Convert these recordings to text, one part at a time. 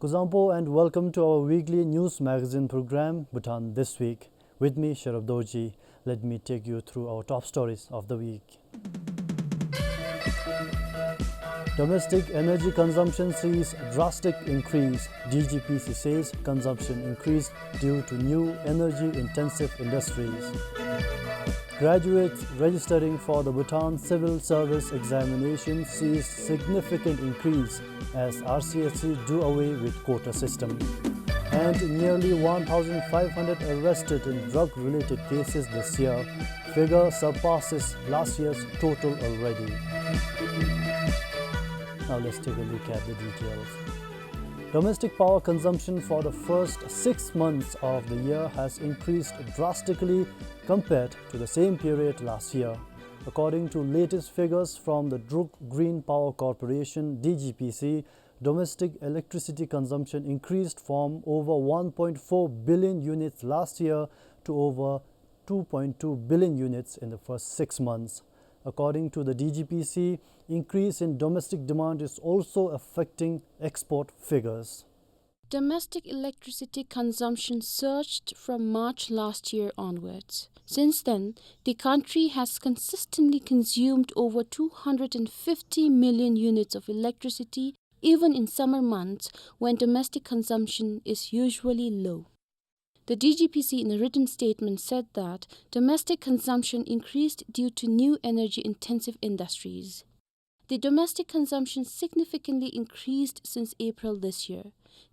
Kuzampo and welcome to our weekly news magazine program, Bhutan This Week. With me, Sharab Doji. Let me take you through our top stories of the week. Domestic energy consumption sees drastic increase. DGPC says consumption increased due to new energy-intensive industries. Graduates registering for the Bhutan Civil Service examination sees significant increase as RCSC do away with quota system. And nearly 1,500 arrested in drug-related cases this year. Figure surpasses last year's total already. Now let's take a look at the details. Domestic power consumption for the first 6 months of the year has increased drastically compared to the same period last year. According to latest figures from the Druk Green Power Corporation (DGPC), domestic electricity consumption increased from over 1.4 billion units last year to over 2.2 billion units in the first 6 months. According to the DGPC, increase in domestic demand is also affecting export figures. Domestic electricity consumption surged from March last year onwards. Since then, the country has consistently consumed over 250 million units of electricity, even in summer months when domestic consumption is usually low. The DGPC in a written statement said that domestic consumption increased due to new energy-intensive industries. The domestic consumption significantly increased since April this year.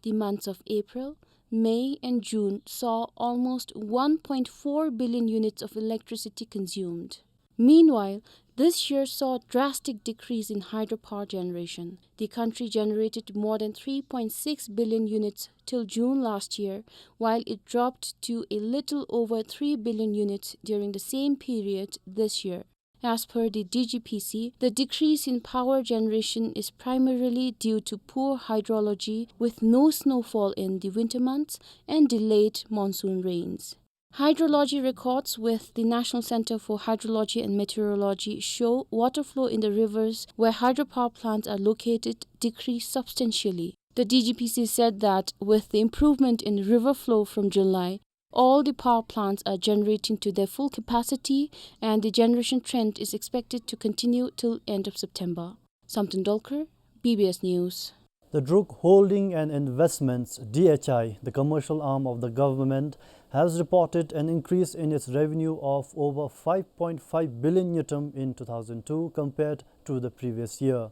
The months of April, May and June saw almost 1.4 billion units of electricity consumed. Meanwhile, this year saw a drastic decrease in hydropower generation. The country generated more than 3.6 billion units till June last year, while it dropped to a little over 3 billion units during the same period this year. As per the DGPC, the decrease in power generation is primarily due to poor hydrology with no snowfall in the winter months and delayed monsoon rains. Hydrology records with the National Center for Hydrology and Meteorology show water flow in the rivers where hydropower plants are located decreased substantially. The DGPC said that with the improvement in river flow from July, all the power plants are generating to their full capacity and the generation trend is expected to continue till end of September. Samton Dolkar, BBS News. The Druk Holding and Investments (DHI), the commercial arm of the government, has reported an increase in its revenue of over 5.5 billion yutam in 2002 compared to the previous year.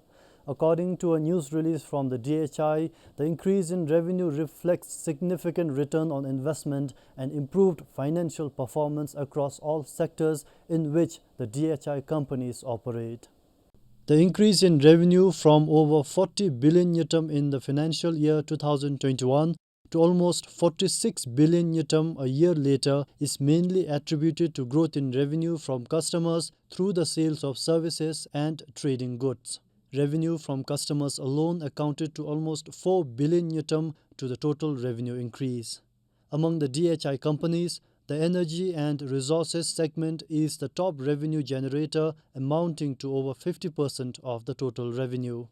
According to a news release from the DHI, the increase in revenue reflects significant return on investment and improved financial performance across all sectors in which the DHI companies operate. The increase in revenue from over 40 billion yutam in the financial year 2021 to almost 46 billion yutam a year later is mainly attributed to growth in revenue from customers through the sales of services and trading goods. Revenue from customers alone accounted to almost 4 billion yutam to the total revenue increase. Among the DHI companies, the energy and resources segment is the top revenue generator, amounting to over 50% of the total revenue.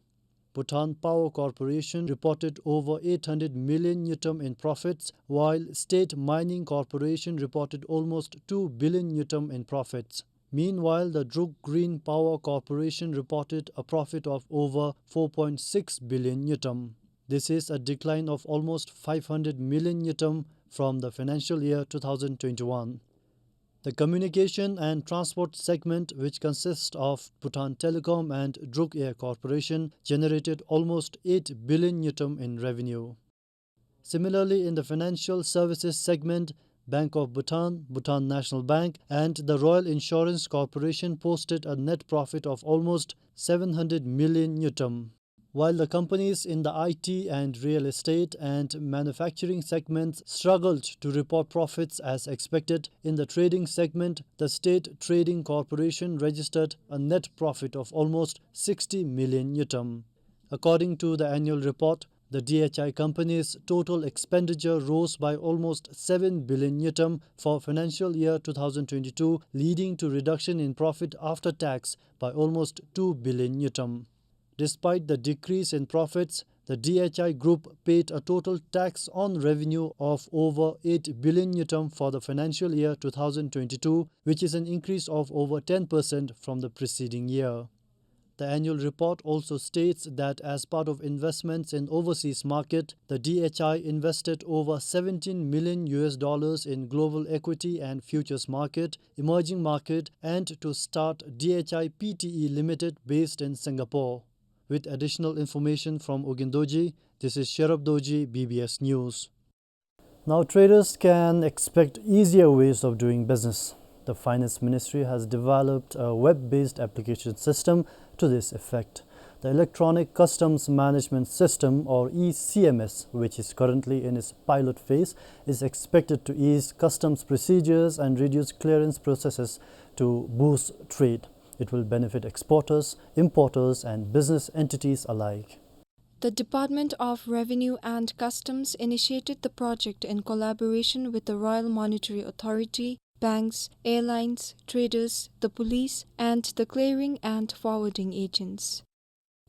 Bhutan Power Corporation reported over 800 million yutam in profits, while State Mining Corporation reported almost 2 billion yutam in profits. Meanwhile, the Druk Green Power Corporation reported a profit of over 4.6 billion yutam. This is a decline of almost 500 million yutam from the financial year 2021. The communication and transport segment, which consists of Bhutan Telecom and Druk Air Corporation, generated almost 8 billion yutam in revenue. Similarly, in the financial services segment, Bank of Bhutan, Bhutan National Bank and the Royal Insurance Corporation posted a net profit of almost 700 million yutam. While the companies in the IT and real estate and manufacturing segments struggled to report profits as expected, in the trading segment, the State Trading Corporation registered a net profit of almost 60 million yutam. According to the annual report, the DHI company's total expenditure rose by almost 7 billion yutam for financial year 2022, leading to reduction in profit after tax by almost 2 billion yutam. Despite the decrease in profits, The DHI group paid a total tax on revenue of over 8 billion yutam for the financial year 2022, which is an increase of over 10% from the preceding year. The annual report also states that as part of investments in overseas market, the DHI invested over 17 million US dollars in global equity and futures market, emerging market, and to start DHI PTE Limited based in Singapore. With additional information from Ogundoji, this is Sherab Doji, BBS News. Now traders can expect easier ways of doing business. The Finance Ministry has developed a web-based application system to this effect. The Electronic Customs Management System, or ECMS, which is currently in its pilot phase, is expected to ease customs procedures and reduce clearance processes to boost trade. It will benefit exporters, importers, and business entities alike. The Department of Revenue and Customs initiated the project in collaboration with the Royal Monetary Authority, banks, airlines, traders, the police, and the clearing and forwarding agents.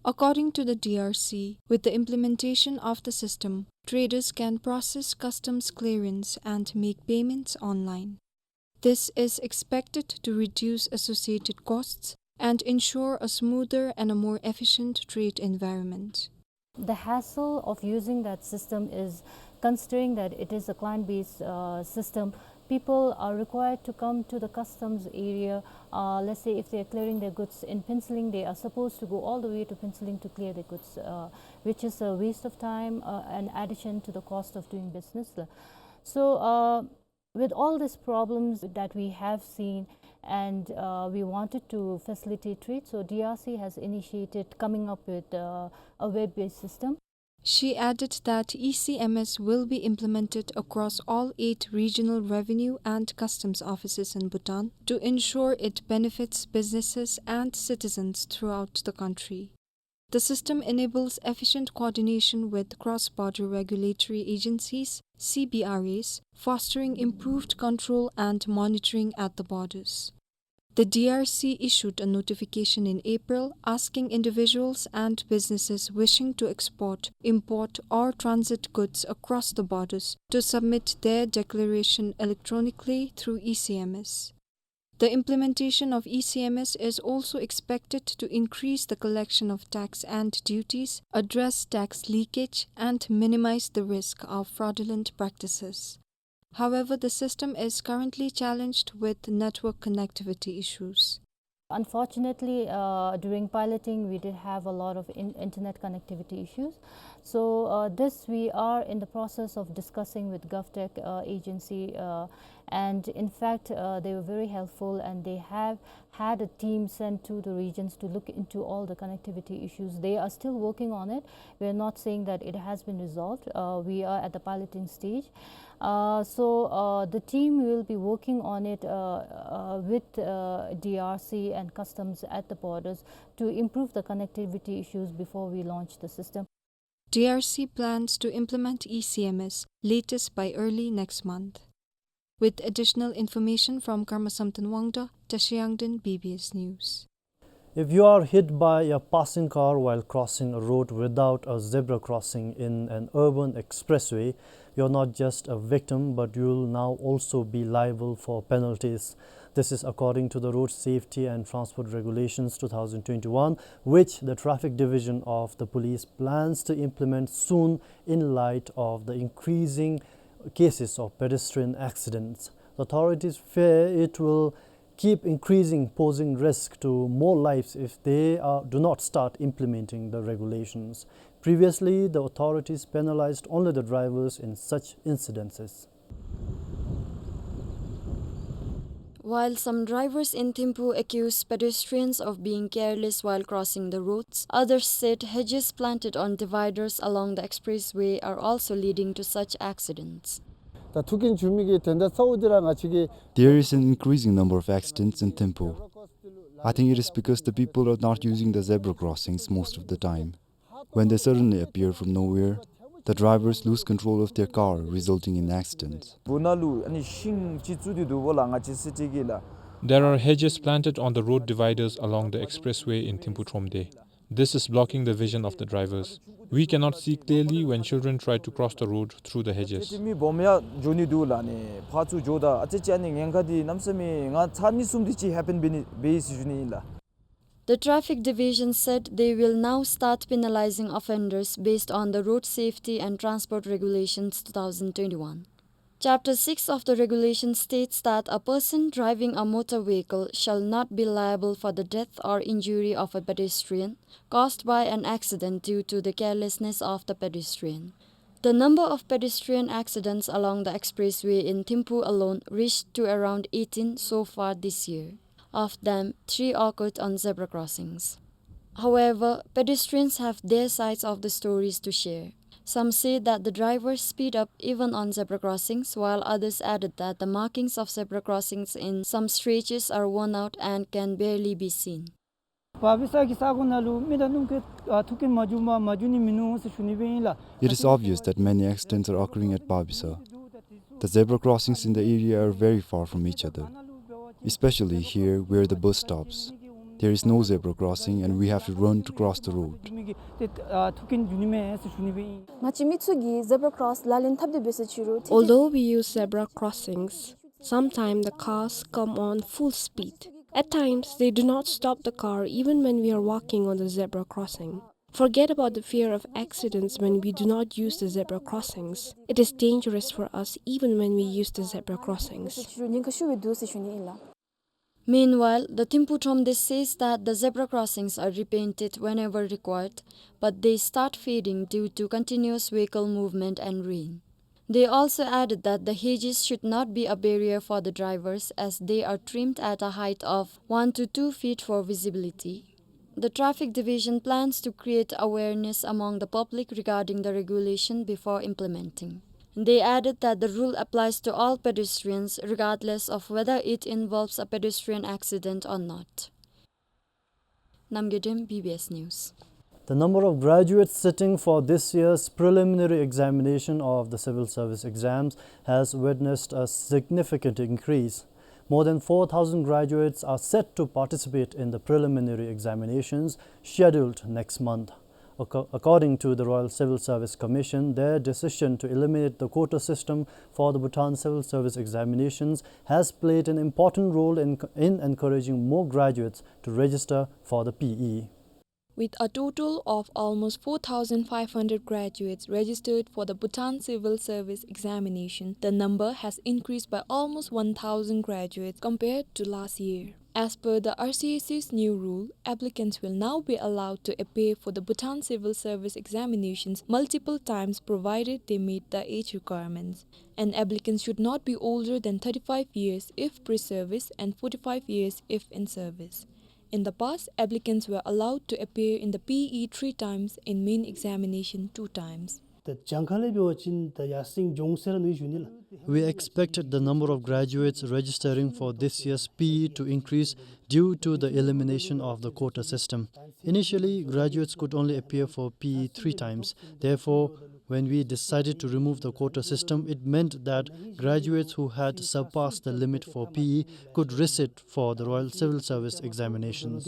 According to the DRC, with the implementation of the system, traders can process customs clearance and make payments online. This is expected to reduce associated costs and ensure a smoother and a more efficient trade environment. The hassle of using that system is, considering that it is a client-based system, people are required to come to the customs area. Let's say if they are clearing their goods in Penciling, they are supposed to go all the way to Penciling to clear their goods, which is a waste of time, an addition to the cost of doing business. So with all these problems that we have seen, and we wanted to facilitate trade, so DRC has initiated coming up with a web-based system. She added that ECMS will be implemented across all 8 regional revenue and customs offices in Bhutan to ensure it benefits businesses and citizens throughout the country. The system enables efficient coordination with cross-border regulatory agencies, CBRAs, fostering improved control and monitoring at the borders. The DRC issued a notification in April asking individuals and businesses wishing to export, import, or transit goods across the borders to submit their declaration electronically through ECMS. The implementation of ECMS is also expected to increase the collection of tax and duties, address tax leakage, and minimize the risk of fraudulent practices. However, the system is currently challenged with network connectivity issues. Unfortunately, during piloting, we did have a lot of internet connectivity issues. So this we are in the process of discussing with GovTech agency, and in fact, they were very helpful, and they have had a team sent to the regions to look into all the connectivity issues. They are still working on it. We are not saying that it has been resolved. We are at the piloting stage. So the team will be working on it with DRC and customs at the borders to improve the connectivity issues before we launch the system. DRC plans to implement ECMS latest by early next month. With additional information from Karmasamtan Wangda, Tashiyangdan, BBS News. If you are hit by a passing car while crossing a road without a zebra crossing in an urban expressway, you're not just a victim, but you'll now also be liable for penalties. This is according to the Road Safety and Transport Regulations 2021, which the Traffic Division of the Police plans to implement soon in light of the increasing cases of pedestrian accidents. The authorities fear it will keep increasing, posing risk to more lives if they do not start implementing the regulations. Previously, the authorities penalized only the drivers in such incidences. While some drivers in Thimphu accuse pedestrians of being careless while crossing the roads, others said hedges planted on dividers along the expressway are also leading to such accidents. There is an increasing number of accidents in Thimphu. I think it is because the people are not using the zebra crossings most of the time. When they suddenly appear from nowhere, the drivers lose control of their car, resulting in accidents. There are hedges planted on the road dividers along the expressway in Thimphu. This is blocking the vision of the drivers. We cannot see clearly when children try to cross the road through the hedges. The traffic division said they will now start penalizing offenders based on the Road Safety and Transport Regulations 2021. Chapter 6 of the regulation states that a person driving a motor vehicle shall not be liable for the death or injury of a pedestrian caused by an accident due to the carelessness of the pedestrian. The number of pedestrian accidents along the expressway in Thimphu alone reached to around 18 so far this year. Of them, 3 occurred on zebra crossings. However, pedestrians have their sides of the stories to share. Some say that the drivers speed up even on zebra crossings, while others added that the markings of zebra crossings in some stretches are worn out and can barely be seen. It is obvious that many accidents are occurring at Babisa. The zebra crossings in the area are very far from each other, especially here where the bus stops. There is no zebra crossing and we have to run to cross the road. Although we use zebra crossings, sometimes the cars come on full speed. At times, they do not stop the car even when we are walking on the zebra crossing. Forget about the fear of accidents when we do not use the zebra crossings. It is dangerous for us even when we use the zebra crossings. Meanwhile, the Thimphu This says that the zebra crossings are repainted whenever required, but they start fading due to continuous vehicle movement and rain. They also added that the hedges should not be a barrier for the drivers as they are trimmed at a height of 1 to 2 feet for visibility. The traffic division plans to create awareness among the public regarding the regulation before implementing. They added that the rule applies to all pedestrians regardless of whether it involves a pedestrian accident or not. Namgyedim, BBS News. The number of graduates sitting for this year's preliminary examination of the civil service exams has witnessed a significant increase. More than 4,000 graduates are set to participate in the preliminary examinations scheduled next month. According to the Royal Civil Service Commission, their decision to eliminate the quota system for the Bhutan Civil Service examinations has played an important role in encouraging more graduates to register for the PE. With a total of almost 4,500 graduates registered for the Bhutan Civil Service examination, the number has increased by almost 1,000 graduates compared to last year. As per the RCAC's new rule, applicants will now be allowed to appear for the Bhutan Civil Service examinations multiple times provided they meet the age requirements. And applicants should not be older than 35 years if pre-service and 45 years if in service. In the past, applicants were allowed to appear in the PE 3 times, in main examination 2 times. We expect the number of graduates registering for this year's PE to increase due to the elimination of the quota system. Initially, graduates could only appear for PE 3 times. Therefore, when we decided to remove the quota system, it meant that graduates who had surpassed the limit for PE could resit for the Royal Civil Service examinations.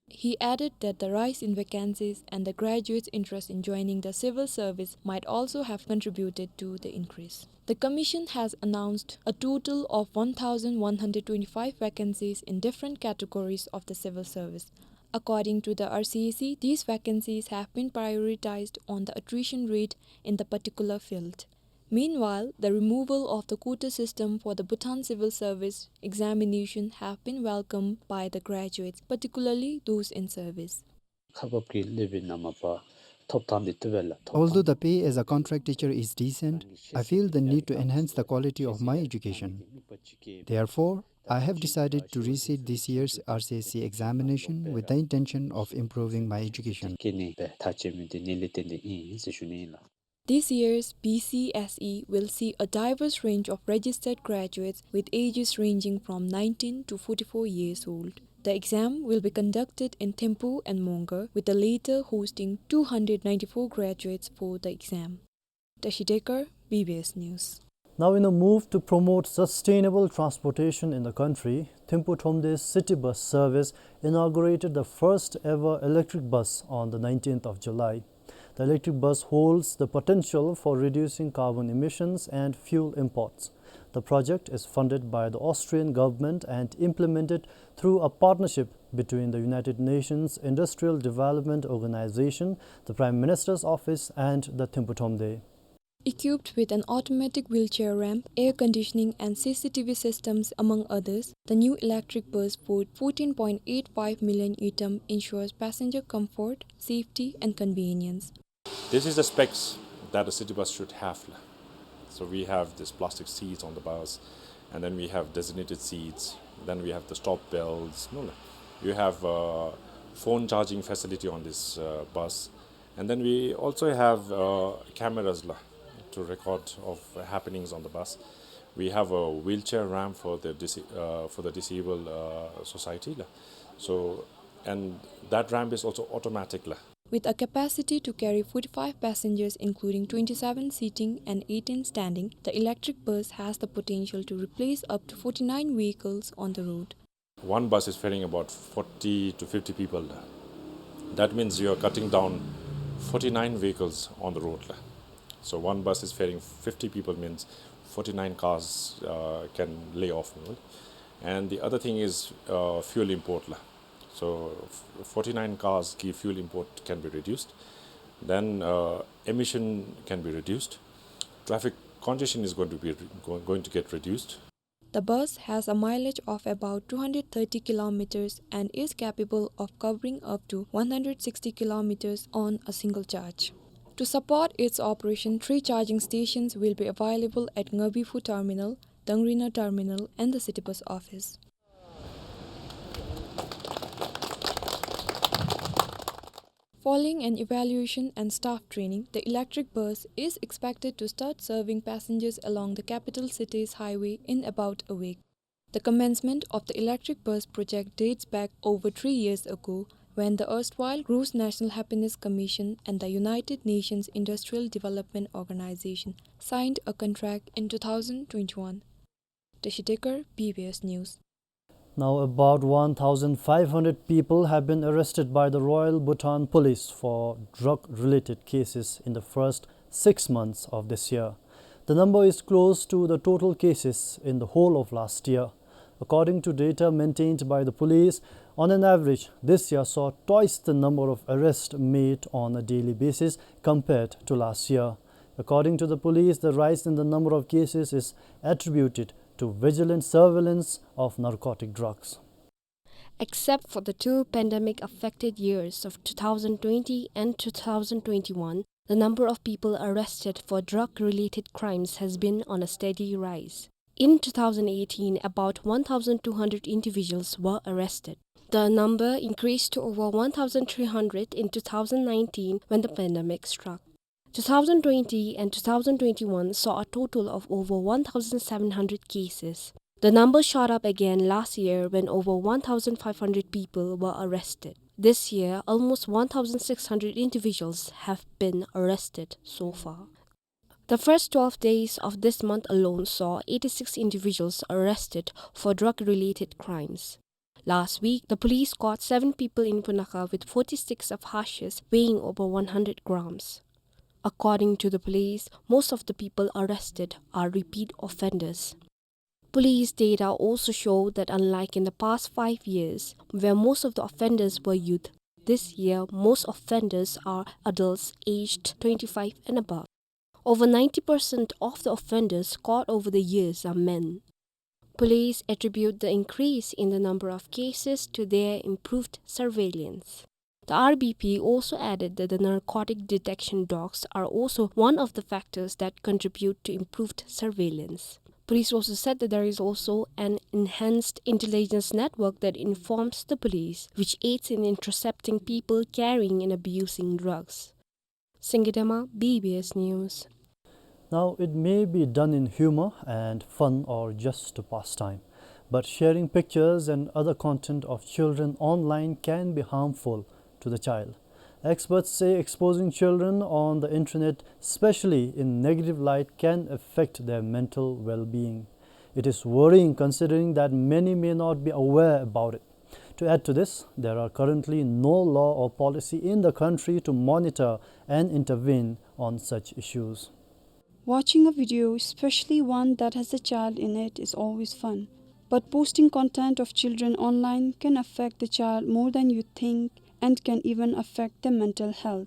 He added that the rise in vacancies and the graduates' interest in joining the civil service might also have contributed to the increase. The Commission has announced a total of 1,125 vacancies in different categories of the civil service. According to the RCAC, these vacancies have been prioritized on the attrition rate in the particular field. Meanwhile, the removal of the quota system for the Bhutan Civil Service examination have been welcomed by the graduates, particularly those in service. Although the pay as a contract teacher is decent, I feel the need to enhance the quality of my education. Therefore, I have decided to resit this year's RCAC examination with the intention of improving my education. This year's BCSE will see a diverse range of registered graduates with ages ranging from 19 to 44 years old. The exam will be conducted in Thimphu and Mongar, with the latter hosting 294 graduates for the exam. Tashidekar, BBS News. Now, in a move to promote sustainable transportation in the country, Bhutan This city bus service inaugurated the first ever electric bus on the 19th of July. The electric bus holds the potential for reducing carbon emissions and fuel imports. The project is funded by the Austrian government and implemented through a partnership between the United Nations Industrial Development Organization, the Prime Minister's Office, and the Bhutan This. Equipped with an automatic wheelchair ramp, air conditioning and CCTV systems among others, the new electric bus worth 14.85 million yutam ensures passenger comfort, safety and convenience. This is the specs that a city bus should have. So we have this plastic seats on the bus, and then we have designated seats, then we have the stop belts. You have phone charging facility on this bus, and then we also have cameras to record of happenings on the bus. We have a wheelchair ramp for the disabled society. So, and that ramp is also automatic. With a capacity to carry 45 passengers including 27 seating and 18 standing, the electric bus has the potential to replace up to 49 vehicles on the road. One bus is ferrying about 40 to 50 people. That means you are cutting down 49 vehicles on the road. So one bus is ferrying 50 people means 49 cars can lay off. And the other thing is fuel import. So 49 cars give fuel import can be reduced. Then emission can be reduced. Traffic congestion is going to get reduced. The bus has a mileage of about 230 kilometers and is capable of covering up to 160 kilometers on a single charge. To support its operation, 3 charging stations will be available at Ngabifu Terminal, Dangrina Terminal and the City Bus Office. Following an evaluation and staff training, the electric bus is expected to start serving passengers along the capital city's highway in about a week. The commencement of the electric bus project dates back over 3 years ago, when the erstwhile Gross National Happiness Commission and the United Nations Industrial Development Organization signed a contract in 2021. Tashitekar, PBS News. Now, about 1,500 people have been arrested by the Royal Bhutan Police for drug-related cases in the first 6 months of this year. The number is close to the total cases in the whole of last year. According to data maintained by the police, on an average, this year saw twice the number of arrests made on a daily basis compared to last year. According to the police, the rise in the number of cases is attributed to vigilant surveillance of narcotic drugs. Except for the 2 pandemic-affected years of 2020 and 2021, the number of people arrested for drug-related crimes has been on a steady rise. In 2018, about 1,200 individuals were arrested. The number increased to over 1,300 in 2019 when the pandemic struck. 2020 and 2021 saw a total of over 1,700 cases. The number shot up again last year when over 1,500 people were arrested. This year, almost 1,600 individuals have been arrested so far. The first 12 days of this month alone saw 86 individuals arrested for drug-related crimes. Last week, the police caught 7 people in Punakha with 40 sticks of hashish weighing over 100 grams. According to the police, most of the people arrested are repeat offenders. Police data also show that unlike in the past 5 years, where most of the offenders were youth, this year most offenders are adults aged 25 and above. Over 90% of the offenders caught over the years are men. Police attribute the increase in the number of cases to their improved surveillance. The RBP also added that the narcotic detection dogs are also one of the factors that contribute to improved surveillance. Police also said that there is also an enhanced intelligence network that informs the police, which aids in intercepting people carrying and abusing drugs. Singidama, BBS News. Now, it may be done in humor and fun or just to pass time, but sharing pictures and other content of children online can be harmful to the child. Experts say exposing children on the internet, especially in negative light, can affect their mental well-being. It is worrying considering that many may not be aware about it. To add to this, there are currently no law or policy in the country to monitor and intervene on such issues. Watching a video, especially one that has a child in it, is always fun. But posting content of children online can affect the child more than you think and can even affect their mental health.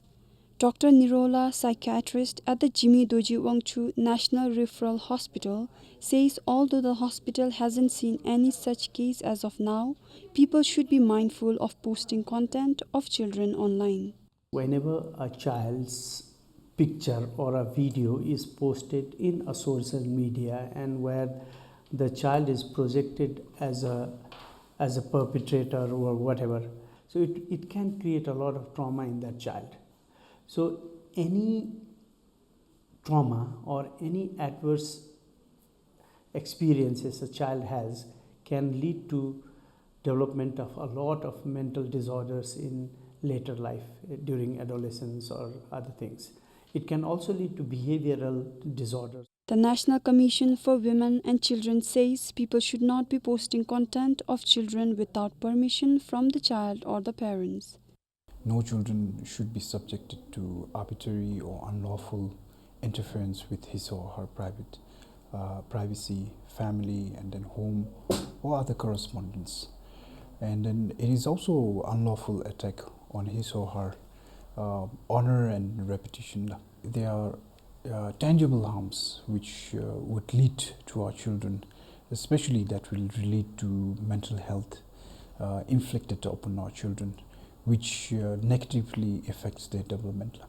Dr. Nirola, psychiatrist at the Jimmy Doji Wangchu National Referral Hospital, says although the hospital hasn't seen any such case as of now, people should be mindful of posting content of children online. Whenever a child's picture or a video is posted in a social media and where the child is projected as a perpetrator or whatever, so it can create a lot of trauma in that child. So any trauma or any adverse experiences a child has can lead to development of a lot of mental disorders in later life, during adolescence or other things. It can also lead to behavioral disorders. The National Commission for Women and Children says people should not be posting content of children without permission from the child or the parents. No children should be subjected to arbitrary or unlawful interference with his or her privacy, family, and then home or other correspondence. And then it is also unlawful attack on his or her honor and reputation. There are tangible harms which would lead to our children, especially that will lead to mental health inflicted upon our children, which negatively affects their development.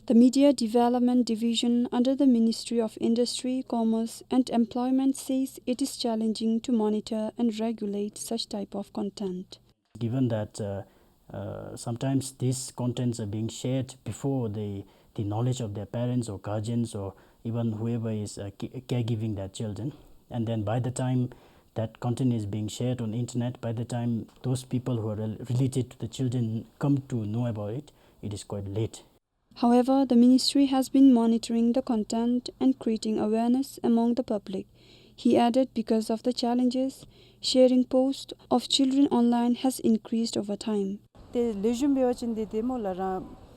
The Media Development Division under the Ministry of Industry, Commerce and Employment says it is challenging to monitor and regulate such type of content. Given that sometimes these contents are being shared before the knowledge of their parents or guardians or even whoever is caregiving their children, and then by the time that content is being shared on the internet, by the time those people who are related to the children come to know about it, it is quite late. However, the ministry has been monitoring the content and creating awareness among the public. He added because of the challenges, sharing posts of children online has increased over time.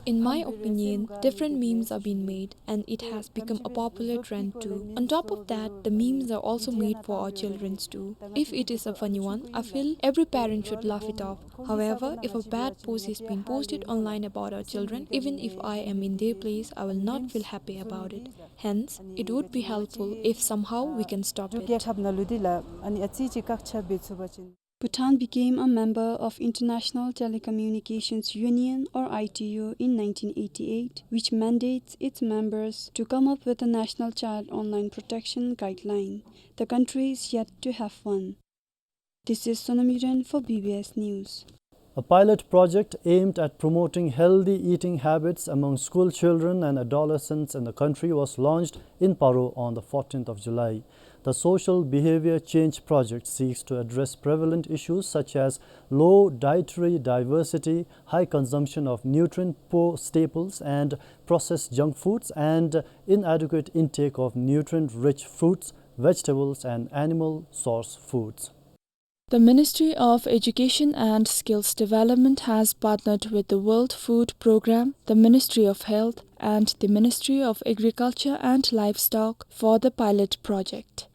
In my opinion, different memes are being made and it has become a popular trend too. On top of that, the memes are also made for our children too. If it is a funny one, I feel every parent should laugh it off. However, if a bad post is being posted online about our children, even if I am in their place, I will not feel happy about it. Hence, it would be helpful if somehow we can stop it. Bhutan became a member of International Telecommunications Union or ITU in 1988, which mandates its members to come up with a national child online protection guideline. The country is yet to have one. This is Sonamiran for BBS News. A pilot project aimed at promoting healthy eating habits among school children and adolescents in the country was launched in Paro on the 14th of July. The Social Behavior Change Project seeks to address prevalent issues such as low dietary diversity, high consumption of nutrient-poor staples and processed junk foods, and inadequate intake of nutrient-rich fruits, vegetables, and animal source foods. The Ministry of Education and Skills Development has partnered with the World Food Programme, the Ministry of Health, and the Ministry of Agriculture and Livestock for the pilot project.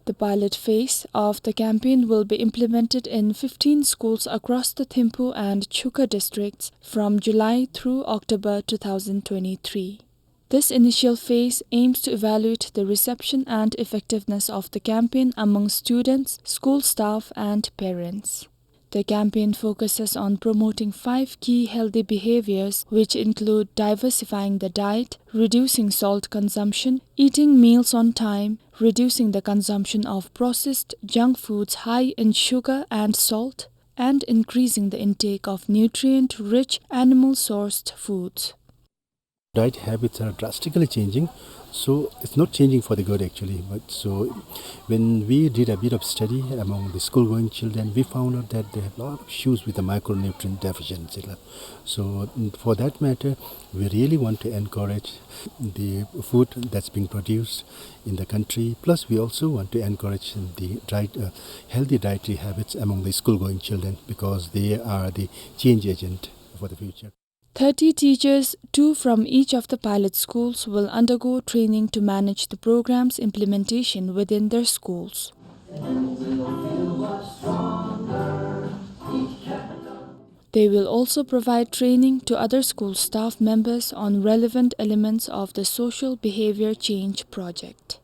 The pilot phase of the campaign will be implemented in 15 schools across the Thimphu and Chuka districts from July through October 2023. This initial phase aims to evaluate the reception and effectiveness of the campaign among students, school staff, and parents. The campaign focuses on promoting 5 key healthy behaviors, which include diversifying the diet, reducing salt consumption, eating meals on time, reducing the consumption of processed junk foods high in sugar and salt, and increasing the intake of nutrient-rich animal-sourced foods. Diet habits are drastically changing, So it's not changing for the good actually. But so when we did a bit of study among the school-going children, we found out that they have a lot of issues with the micronutrient deficiency. So for that matter, we really want to encourage the food that's being produced in the country. Plus, we also want to encourage the healthy dietary habits among the school-going children because they are the change agent for the future. 30 teachers, 2 from each of the pilot schools, will undergo training to manage the program's implementation within their schools. They will also provide training to other school staff members on relevant elements of the social behavior change project.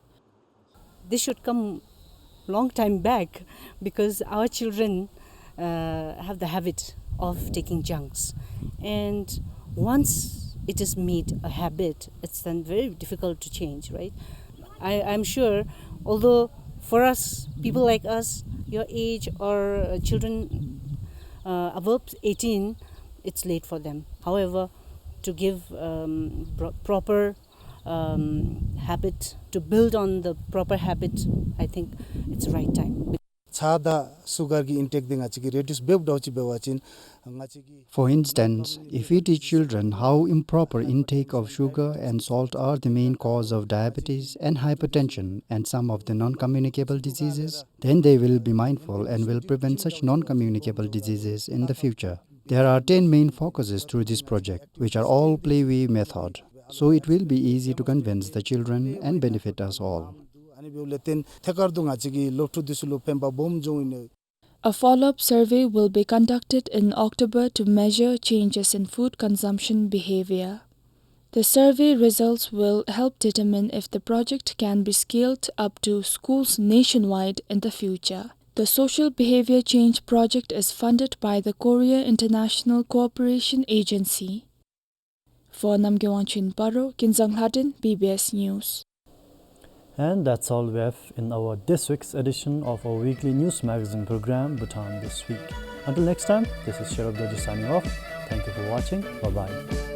This should come long time back because our children have the habit of taking junks, and once it is made a habit, it's then very difficult to change, right? I'm sure, although for us, people like us, your age or children above 18, it's late for them. However, to give proper habit, to build on the proper habit, I think it's the right time. For instance, if we teach children how improper intake of sugar and salt are the main cause of diabetes and hypertension and some of the non-communicable diseases, then they will be mindful and will prevent such non-communicable diseases in the future. There are 10 main focuses through this project, which are all playway method, so it will be easy to convince the children and benefit us all. A follow-up survey will be conducted in October to measure changes in food consumption behavior. The survey results will help determine if the project can be scaled up to schools nationwide in the future. The Social Behavior Change Project is funded by the Korea International Cooperation Agency. For Namgyewanchin Paro, Kinjang Hladin, PBS News. And that's all we have in our this week's edition of our weekly news magazine program, Bhutan This Week. Until next time, this is Sharabdaji signing off. Thank you for watching. Bye-bye.